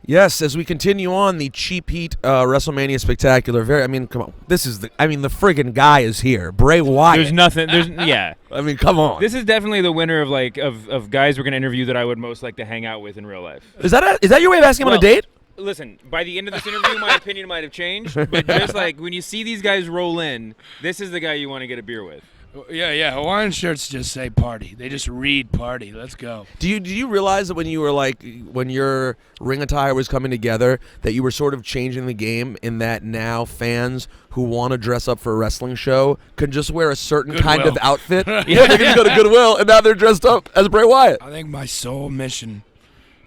Yes, as we continue on the Cheap Heat WrestleMania Spectacular. Come on. The friggin' guy is here. Bray Wyatt. There's nothing. Yeah. Come on. This is definitely the winner of guys we're gonna interview that I would most like to hang out with in real life. Is that your way of asking him on a date? Listen, by the end of this interview, my opinion might have changed. But just like when you see these guys roll in, this is the guy you want to get a beer with. Yeah. Hawaiian shirts just say party. They just read party. Let's go. Do you realize that when your ring attire was coming together, that you were sort of changing the game in that now fans who want to dress up for a wrestling show can just wear a certain kind of outfit? Yeah, they can go to Goodwill, and now they're dressed up as Bray Wyatt. I think my sole mission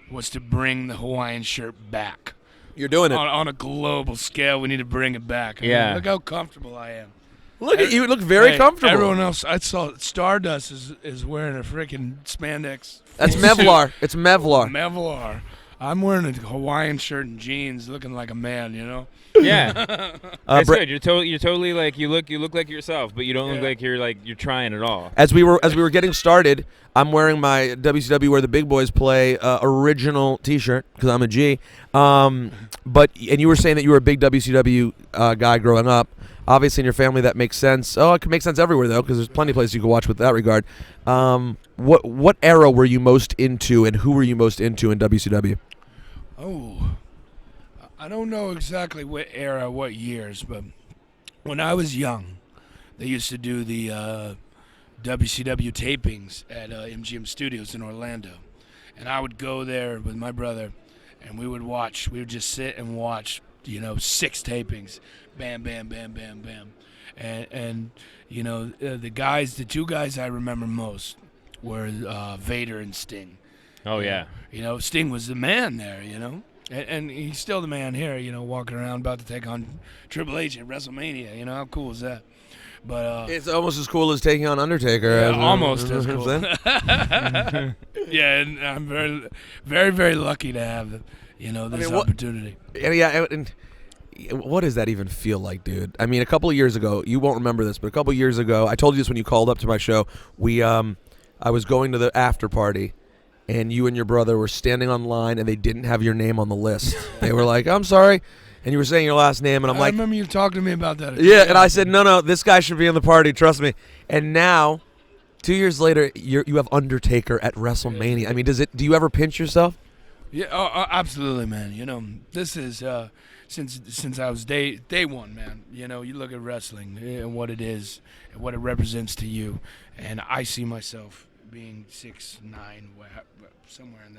was to bring the Hawaiian shirt back. You're doing it. On a global scale, we need to bring it back. Look how comfortable I am. Look at you. Look very comfortable. Everyone else, I saw Stardust is wearing a freaking spandex. That's Mevlar. It's Mevlar. Mevlar. I'm wearing a Hawaiian shirt and jeans, looking like a man, Yeah. That's good. You're totally like you look like yourself, but you don't look like you're trying at all. As we were getting started, I'm wearing my WCW Where the Big Boys Play original T-shirt because I'm a G. And you were saying that you were a big WCW guy growing up. Obviously, in your family, that makes sense. Oh, it can make sense everywhere, though, because there's plenty of places you can watch with that regard. What era were you most into, and who were you most into in WCW? Oh, I don't know exactly what era, what years, but when I was young, they used to do the WCW tapings at MGM Studios in Orlando. And I would go there with my brother, and we would watch. We would just sit and watch, 6 tapings. Bam, bam, bam, bam, bam. And the 2 guys I remember most were Vader and Sting. Oh, yeah. Sting was the man there, And he's still the man here, walking around about to take on Triple H at WrestleMania. How cool is that? But it's almost as cool as taking on Undertaker. Yeah, almost as cool. Yeah, and I'm very, very, very lucky to have, this opportunity. And what does that even feel like, dude? I mean, a couple of years ago, you won't remember this, but a couple of years ago, I told you this when you called up to my show. I was going to the after party, and you and your brother were standing on line, and they didn't have your name on the list. They were like, "I'm sorry," and you were saying your last name, and I'm like, I remember you talking to me about that. Yeah, and I said, no, this guy should be in the party, trust me. And now, 2 years later, you have Undertaker at WrestleMania. I mean, do you ever pinch yourself? Yeah, absolutely, man. This is since I was day one, man. You look at wrestling and what it is and what it represents to you, and I see myself being 6'9", somewhere in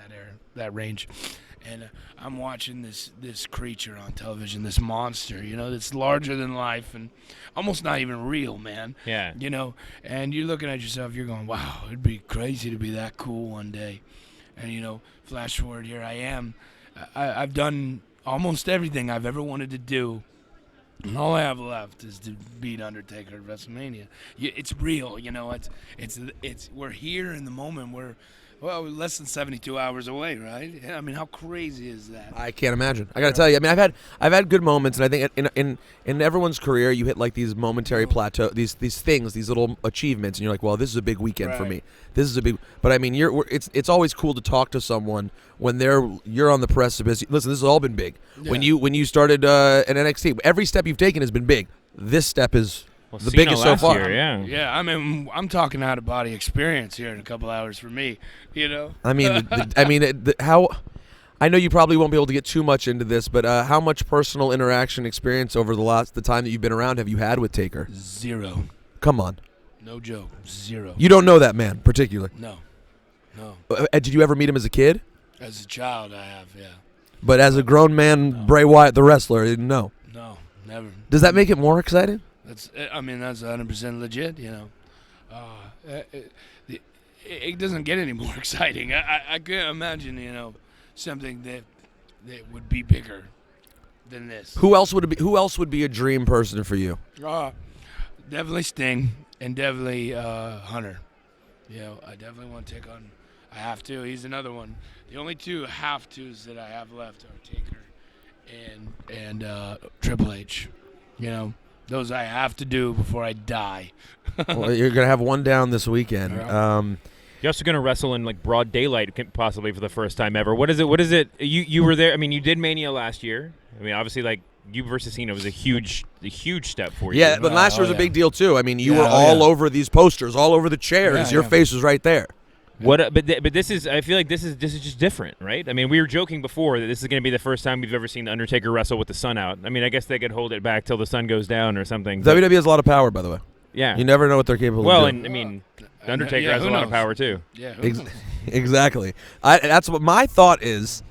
that range, and I'm watching this creature on television, this monster, that's larger than life and almost not even real, man. Yeah. And you're looking at yourself, you're going, wow, it'd be crazy to be that cool one day. And flash forward, here I am. I've done almost everything I've ever wanted to do, and all I have left is to beat Undertaker at WrestleMania. It's real, It's we're here in the moment. We're less than 72 hours away, right? I mean, how crazy is that? I can't imagine. I got to tell you. I mean, I've had good moments, and I think in everyone's career, you hit like these momentary plateau, these things, these little achievements, and you're like, well, this is a big weekend for me. This is a big. But I mean, it's always cool to talk to someone when you're on the precipice. Listen, this has all been big. Yeah. When you started at NXT, every step you've taken has been big. This step is the biggest so far. Year, yeah. I mean, I'm talking out of body experience here in a couple hours for me. I mean, how. I know you probably won't be able to get too much into this, but how much personal interaction experience over the time that you've been around have you had with Taker? 0. Come on. No joke. 0. You don't know that man particularly? No. Did you ever meet him as a kid? As a child, I have, yeah. But as a grown man, no. Bray Wyatt, the wrestler, no? No, never. Does that make it more exciting? That's 100% legit, It doesn't get any more exciting. I can't imagine, something that would be bigger than this. Who else would be a dream person for you? Definitely Sting and definitely Hunter. I definitely want to take on. I have to. He's another one. The only 2 have-tos that I have left are Taker and Triple H. Those I have to do before I die. Well, you're gonna have one down this weekend. You're also going to wrestle in like broad daylight, possibly for the first time ever. What is it? What is it? You were there. I mean, you did Mania last year. I mean, obviously, like you versus Cena was a huge step for you. Yeah, but last year was a big deal too. I mean, you were all over these posters, all over the chairs. Your face was right there. What? But this is. I feel like this is just different, right? I mean, we were joking before that this is going to be the first time we've ever seen the Undertaker wrestle with the sun out. I mean, I guess they could hold it back till the sun goes down or something. WWE has a lot of power, by the way. Yeah. You never know what they're capable of doing. Well, and I mean, the Undertaker has a lot of power too. Yeah. Exactly. That's what my thought is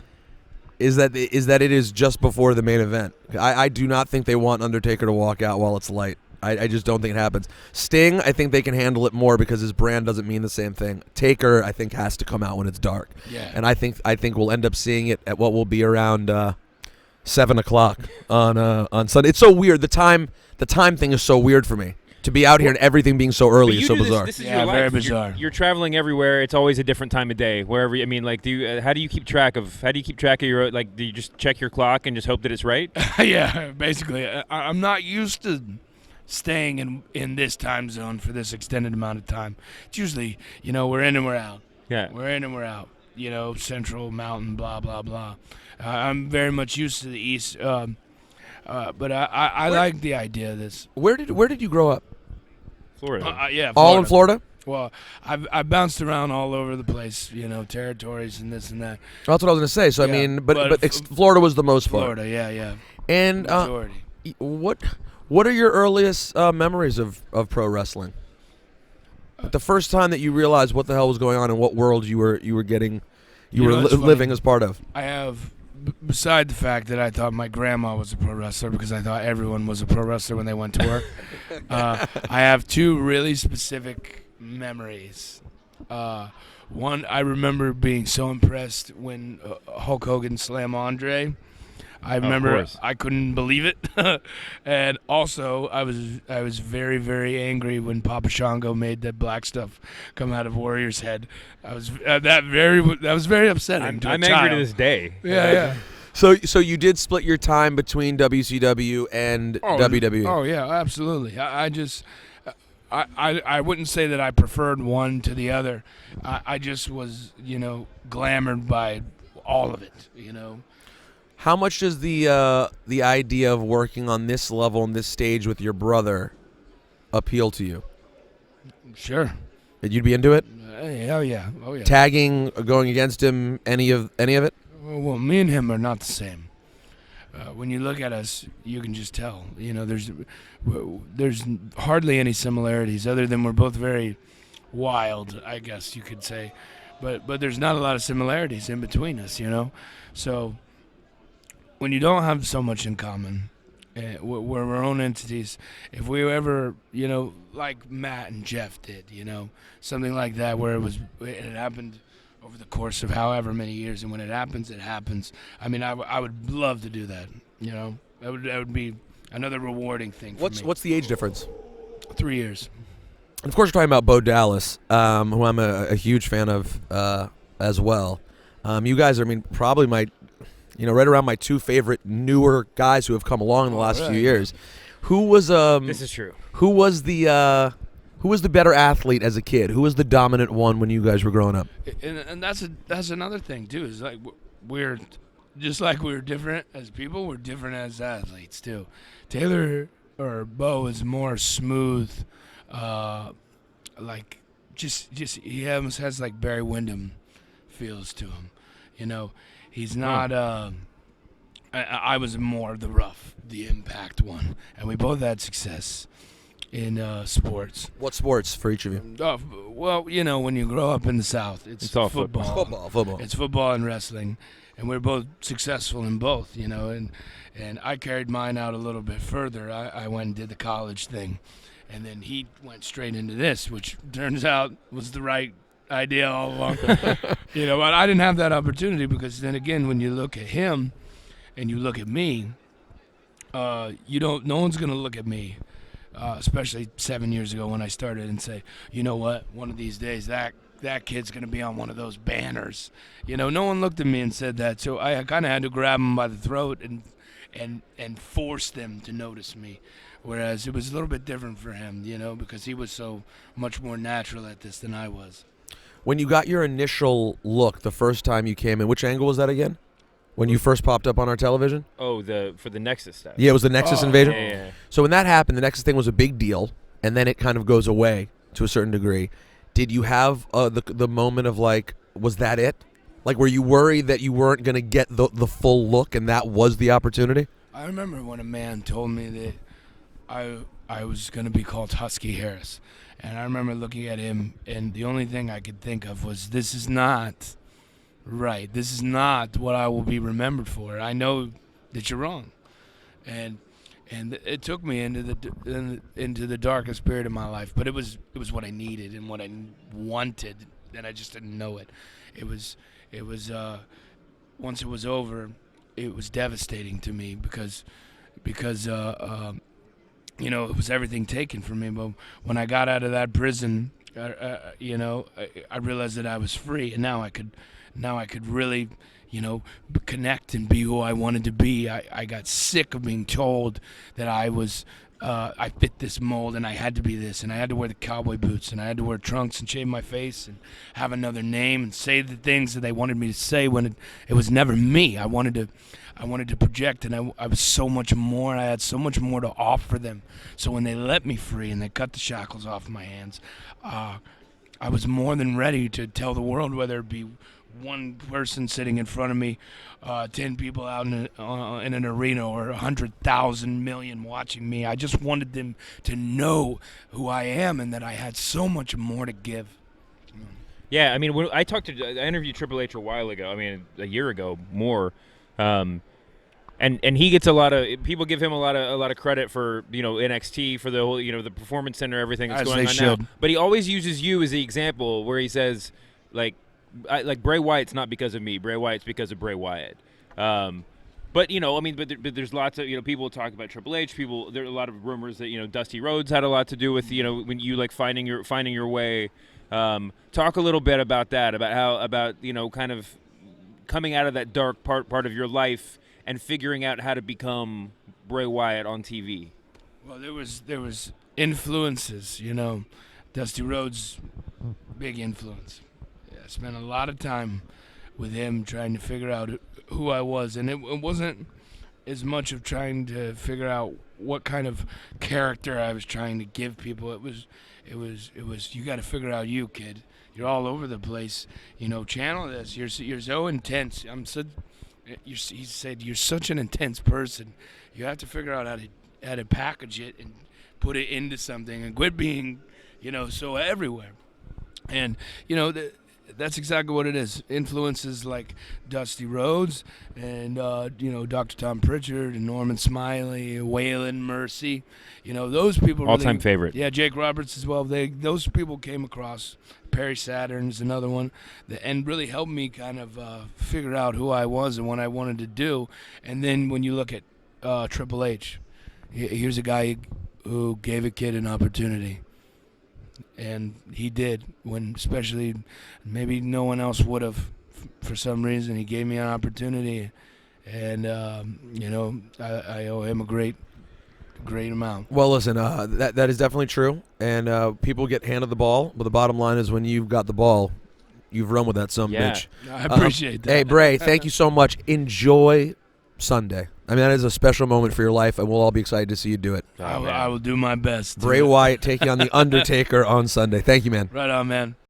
that it is just before the main event. I do not think they want Undertaker to walk out while it's light. I just don't think it happens. Sting, I think they can handle it more because his brand doesn't mean the same thing. Taker, I think, has to come out when it's dark. Yeah. And I think we'll end up seeing it at what will be around 7 o'clock on Sunday. It's so weird. The time thing is so weird for me. To be out here and everything being so early is so bizarre. This is your life. Very bizarre. You're traveling everywhere. It's always a different time of day. Wherever, I mean, like, how do you keep track of your, like, do you just check your clock and just hope that it's right? Yeah, basically. I'm not used to staying in this time zone for this extended amount of time. It's usually, we're in and we're out. Yeah. We're in and we're out. Central, Mountain, blah, blah, blah. I'm very much used to the East. But I like the idea of this. Where did you grow up? Florida. Yeah, Florida. All in Florida? Well, I've bounced around all over the place, territories and this and that. That's what I was going to say. So, Yeah, I mean, but Florida was the most fun. Florida, yeah. And Majority. what are your earliest memories of pro wrestling? The first time that you realized what the hell was going on and what world you were living as part of. I have, beside the fact that I thought my grandma was a pro wrestler because I thought everyone was a pro wrestler when they went to work, I have two really specific memories. One, I remember being so impressed when Hulk Hogan slammed Andre. I remember I couldn't believe it, and also I was very, very angry when Papa Shango made that black stuff come out of Warrior's head. I was that was very upsetting. I'm angry to this day. Yeah. So you did split your time between WCW and WWE. Oh yeah, absolutely. I wouldn't say that I preferred one to the other. I just was glamored by all of it. How much does the idea of working on this level and this stage with your brother appeal to you? Sure. Did you be into it? Hell yeah. Oh yeah. Tagging, going against him, any of it? Well, me and him are not the same. When you look at us, you can just tell. There's hardly any similarities other than we're both very wild, I guess you could say. But there's not a lot of similarities in between us, So when you don't have so much in common, we're our own entities. If we ever, like Matt and Jeff did, something like that, where it happened over the course of however many years, and when it happens, it happens. I mean, I would love to do that. That would be another rewarding thing for me. What's the age difference? 3 years. And of course, we're talking about Bo Dallas, who I'm a huge fan of as well. You guys are, probably my, right around my two favorite newer guys who have come along in the last few years. Who was This is true. Who was the better athlete as a kid? Who was the dominant one when you guys were growing up? And that's another thing too. Is like we're just like we're different as people. We're different as athletes too. Taylor or Bo is more smooth. Like just he almost has like Barry Windham feels to him. He's not. I was more the rough, the impact one, and we both had success in sports. What sports for each of you? Well, when you grow up in the South, it's all football. Football. It's football and wrestling, and we're both successful in both. And I carried mine out a little bit further. I went and did the college thing, and then he went straight into this, which turns out was the right idea all along. But I didn't have that opportunity because then again, when you look at him and you look at me, no one's going to look at me, especially 7 years ago when I started, and say, you know what, one of these days that kid's going to be on one of those banners. No one looked at me and said that, so I kind of had to grab them by the throat and force them to notice me. Whereas it was a little bit different for him, because he was so much more natural at this than I was. When you got your initial look the first time you came in, which angle was that again? When you first popped up on our television? Oh, for the Nexus stuff. Yeah, it was the Nexus invasion. Yeah. So when that happened, the Nexus thing was a big deal, and then it kind of goes away to a certain degree. Did you have the moment of like, was that it? Like, were you worried that you weren't going to get the full look, and that was the opportunity? I remember when a man told me that I was going to be called Husky Harris. And I remember looking at him, and the only thing I could think of was, this is not right. This is not what I will be remembered for. I know that you're wrong. And it took me into the darkest period of my life, but it was what I needed and what I wanted, and I just didn't know it. It was once it was over, it was devastating to me because you know, it was everything taken from me. But when I got out of that prison, you know, I realized that I was free, and now I could really, you know, connect and be who I wanted to be. I got sick of being told that I fit this mold, and I had to be this, and I had to wear the cowboy boots, and I had to wear trunks and shave my face and have another name and say the things that they wanted me to say when it was never me. I wanted to project, and I was so much more. I had so much more to offer them. So when they let me free and they cut the shackles off my hands, I was more than ready to tell the world, whether it be one person sitting in front of me, 10 people out in an arena, or 100,000 million watching me. I just wanted them to know who I am and that I had so much more to give. Yeah, I mean, when I interviewed Triple H a while ago. I mean, a year ago, more. And he gets a lot of people give him a lot of credit for, you know, NXT, for the whole, you know, the Performance Center, everything that's going on now. But he always uses you as the example, where he says, like Bray Wyatt's not because of me. Bray Wyatt's because of Bray Wyatt. But you know, I mean, but there's lots of, you know, people talk about Triple H. There are a lot of rumors that, you know, Dusty Rhodes had a lot to do with, you know, when you like finding your way. Talk a little bit about that, about you know, kind of coming out of that dark part of your life and figuring out how to become Bray Wyatt on TV. Well, there was influences, you know. Dusty Rhodes, big influence. Yeah, I spent a lot of time with him trying to figure out who I was, and it wasn't as much of trying to figure out what kind of character I was trying to give people. It was you got to figure out you, kid. You're all over the place. You know, channel this. You're so intense. He said, you're such an intense person. You have to figure out how to package it and put it into something, and quit being, you know, so everywhere. And, you know, that's exactly what it is. Influences like Dusty Rhodes and, you know, Dr. Tom Pritchard and Norman Smiley, Waylon Mercy. You know, those people. All-time favorite. Yeah, Jake Roberts as well. Those people came across. Perry Saturn's another one, and really helped me kind of figure out who I was and what I wanted to do. And then when you look at Triple H, here's a guy who gave a kid an opportunity. And he did, when especially maybe no one else would have. For some reason, he gave me an opportunity, and you know, I owe him a great amount. Well, listen, that is definitely true, and people get handed the ball, but the bottom line is, when you've got the ball, you've run with that bitch. I appreciate that. Hey, Bray, thank you so much. Enjoy Sunday. I mean, that is a special moment for your life, and we'll all be excited to see you do it. I will do my best. Bray Wyatt taking on The Undertaker on Sunday. Thank you, man. Right on, man.